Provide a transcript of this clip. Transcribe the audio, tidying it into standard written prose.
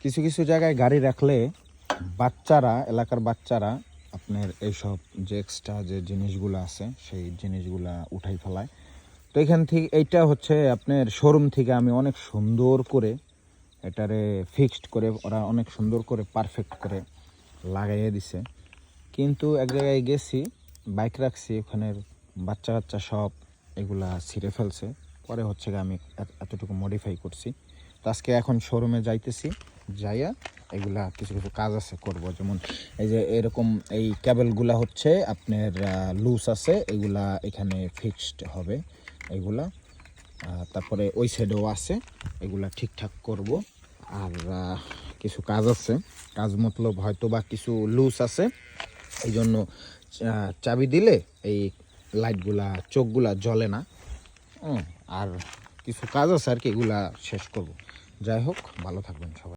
কিছু কিছু জায়গায় গাড়ি রাখলে বাচ্চারা, এলাকার বাচ্চারা আপনার এইসব যে এক্সট্রা যে জিনিসগুলো আছে সেই জিনিসগুলা উঠাই ফেলায়। তো এখান থেকে এইটা হচ্ছে আপনার শোরুম থেকে আমি অনেক সুন্দর করে এটারে ফিক্সড করে, ওরা অনেক সুন্দর করে পারফেক্ট করে লাগাইয়ে দিছে। কিন্তু এক জায়গায় গেছি, বাইক রাখছি, ওখানের বাচ্চা কাচ্চা সব এগুলা ছিঁড়ে ফেলছে। পরে হচ্ছে আমি এতটুকু মডিফাই করছি। তো আজকে এখন শোরুমে যাইতেছি, যাইয়া এগুলা কিছু কিছু কাজ আছে করব। যেমন এই যে এরকম এই কেবলগুলা হচ্ছে আপনার লুজ আছে, এগুলা এখানে ফিক্সড হবে এগুলা। তারপরে ওই সাইডেও আছে, এগুলা ঠিকঠাক করব। আর কিছু কাজ আছে, কাজ মতলব হয়তো বা কিছু লুজ আছে, এই জন্য চাবি দিলে এই লাইটগুলা চোখগুলা জ্বলে না। আর কিছু কাজ আছে আর কি, এগুলা শেষ করব। যাই হোক, ভালো থাকবেন সবাই।